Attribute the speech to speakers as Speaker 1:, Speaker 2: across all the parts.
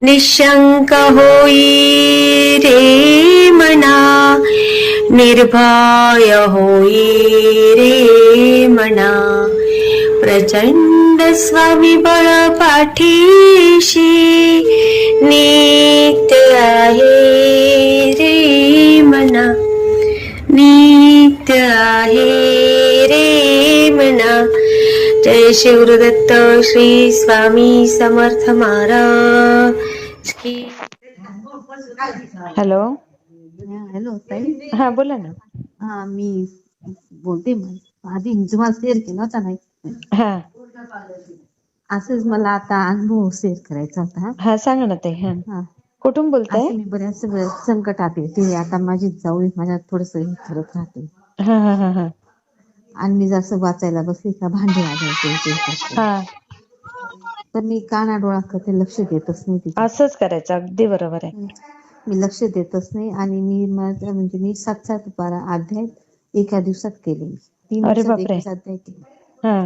Speaker 1: निशंक होई रे मना, निर्भय होई रे मना, प्रचंड स्वविबळ पाठीशी नित्य आहे रे मना, नित्य आहे रे मना. जय शिवदत्त श्री स्वामी समर्थ महाराज की.
Speaker 2: हॅलो.
Speaker 3: हॅलो ताई.
Speaker 2: हा बोला ना.
Speaker 3: हा मी बोलते. आधी तुम्हाला शेअर केला होता नाही.
Speaker 2: हा
Speaker 3: असंच मला आता अनुभव शेअर करायचा होता.
Speaker 2: हा सांगा ना ताई. हा
Speaker 3: हा
Speaker 2: कुठून बोलताय?
Speaker 3: असं मी बऱ्याच संकटात येते. आता माझी जाऊ माझ्या थोडस ठरत राहते.
Speaker 2: हा हा हा हा
Speaker 3: आणि मी जसं वाचायला बसली का भांडे वाजायचे ते करते.
Speaker 2: हा
Speaker 3: तर मी काना डोळा करते, लक्ष देतच नाही तिथे.
Speaker 2: असंच करायचं. अगदी बरोबर आहे.
Speaker 3: मी लक्ष देतच नाही. आणि मी 7-12 अध्याय एका दिवसात केले. 3
Speaker 2: अरे
Speaker 3: दिवसात
Speaker 2: बापरे.
Speaker 3: 21 अध्याय केले.
Speaker 2: हा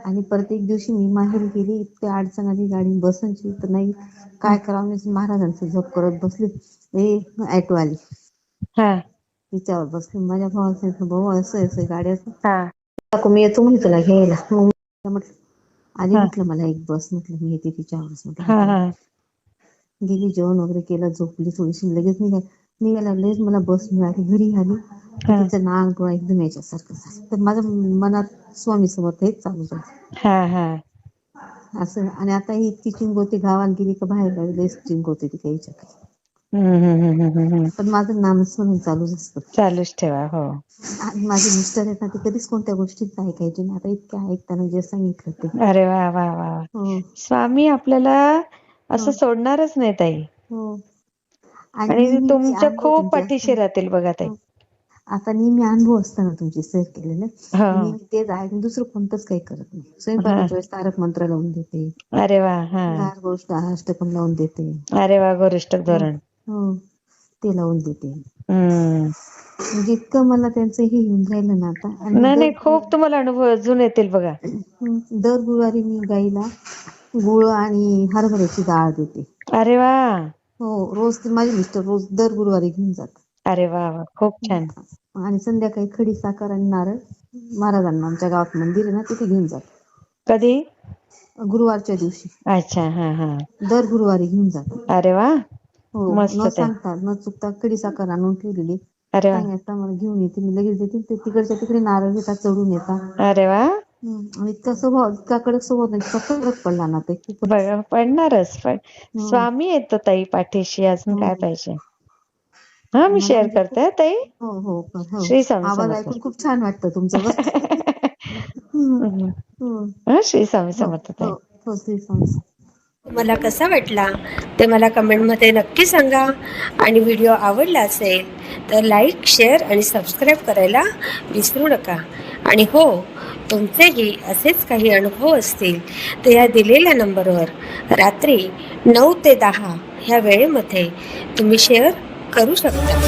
Speaker 3: आणि प्रत्येक दिवशी मी माहेरी गेली. इतक्या अडचण आली, गाडी बसायची तर नाही काय करावं. मी महाराजांचं जप करत बसली. ऍटो आली,
Speaker 2: हा
Speaker 3: तिच्यावर बसली. माझ्या भावाला सांगितलं, भाऊ असं गाड्याचं
Speaker 2: हा
Speaker 3: मी येतो म्हणे तुला घ्यायला. मग म्हटलं आधी
Speaker 2: हा
Speaker 3: म्हटलं मला एक बस, म्हटलं मी येते तिच्यावरच
Speaker 2: हा
Speaker 3: म्हटलं.
Speaker 2: हा
Speaker 3: गेली, जेवण वगैरे केलं, झोपली थोडीशी, लगेच निघायला लगेच मला बस मिळाली. घरी आली तर
Speaker 2: हा
Speaker 3: तिचं नाक डोळा एकदम याच्यासारखं झालं. तर माझ्या मनात स्वामी समर्थ हेच चालू झालं.
Speaker 2: हा हा
Speaker 3: असं. आणि आता ही इतकी चिंगोती, गावात गेली का बाहेर गावी चिंगोती ती काही काही. पण माझं नामस्मरण चालूच असतं.
Speaker 2: चालूच ठेवा. हो.
Speaker 3: आणि माझे मिस्टर आहेत ना, ते कधीच कोणत्या गोष्टीच ऐकायचे नाही. आता इतक्या ऐकताना जे सांगितलं ते.
Speaker 2: अरे वा वा वा.
Speaker 3: हो
Speaker 2: स्वामी आपल्याला असं
Speaker 3: हो
Speaker 2: सोडणारच नाही ताई.
Speaker 3: हो.
Speaker 2: आणि
Speaker 3: नेहमी मी
Speaker 2: तुमच्या
Speaker 3: अनुभव
Speaker 2: खूप
Speaker 3: तुमचे
Speaker 2: पाठीशी
Speaker 3: असताना.
Speaker 2: राहतील बघा ताई.
Speaker 3: हो. आता नेहमी अनुभव असताना तुमचे शेअर केलेले,
Speaker 2: हो.
Speaker 3: नेहमी तेच आहे. दुसरं कोणतंच काही करत नाही.
Speaker 2: हा.
Speaker 3: स्वयंपाकाच्या वेळेस तारक मंत्र लावून देते.
Speaker 2: अरे वा. हा.
Speaker 3: गार गोष्ट अष्टकम लावून देते.
Speaker 2: अरे वा. गोरिष्टक
Speaker 3: हो
Speaker 2: धोरण.
Speaker 3: हो ते लावून देते.
Speaker 2: हम्म.
Speaker 3: म्हणजे इतकं मला त्यांचं हे येऊन राहिलं ना आता. आणि
Speaker 2: नाही नाही, खूप तुम्हाला अनुभव अजून येतील बघा.
Speaker 3: दर गुरुवारी मी गाईला गुळ आणि हरभऱ्याची डाळ देते.
Speaker 2: अरे वा.
Speaker 3: हो. रोज माझे मिस्टर रोज दर गुरुवारी घेऊन जातात.
Speaker 2: अरे वा वा. खूप छान.
Speaker 3: आणि संध्याकाळी खडी साखर आणि नारळ महाराजांना आमच्या गावात मंदिर आहे ना, तिथे घेऊन जातात.
Speaker 2: कधी?
Speaker 3: गुरुवारच्या दिवशी.
Speaker 2: अच्छा. हा हा.
Speaker 3: दर गुरुवारी घेऊन जातात.
Speaker 2: अरे वा.
Speaker 3: हो.
Speaker 2: मस्त
Speaker 3: न
Speaker 2: ते.
Speaker 3: सांगता न चुकता खडी साखर आणून ठेवलेली.
Speaker 2: अरे वा.
Speaker 3: सांगायचं मला घेऊन येते, मी लगेच देते. ते तिकडच्या तिकडे नारळ घेतात, चढून येतात.
Speaker 2: अरे वा.
Speaker 3: आणि इतका स्वभाव, इतका कडक स्वभाव, इतका फरक पडला ना ते खूपच.
Speaker 2: बघा पडणारच. पण
Speaker 3: हं.
Speaker 2: स्वामी येतो ताई पाठीशी. अजून काय
Speaker 3: हो.
Speaker 2: पाहिजे. हा मी
Speaker 3: मला
Speaker 2: शेअर
Speaker 3: म्हणजे खूप.
Speaker 2: करते ताई.
Speaker 3: हो हो हो.
Speaker 2: श्री स्वामी
Speaker 3: आवाज
Speaker 2: समर्थ.
Speaker 3: ऐकून खूप छान वाटतं तुमचं बरं. हं. हं.
Speaker 2: श्री स्वामी
Speaker 3: हो
Speaker 2: समर्थ
Speaker 3: हो
Speaker 2: ताई.
Speaker 3: हो. श्री स्वामी.
Speaker 1: तुम्हाला कसा वाटला ते मला कमेंटमध्ये नक्की सांगा. आणि व्हिडिओ आवडला असेल तर लाईक, शेअर आणि सबस्क्राईब करायला विसरू नका. आणि हो, तुमचेही असेच काही अनुभव असतील तर या दिलेल्या नंबरवर रात्री 9 ते 10 ह्या वेळेमध्ये तुम्ही शेअर करू शकता.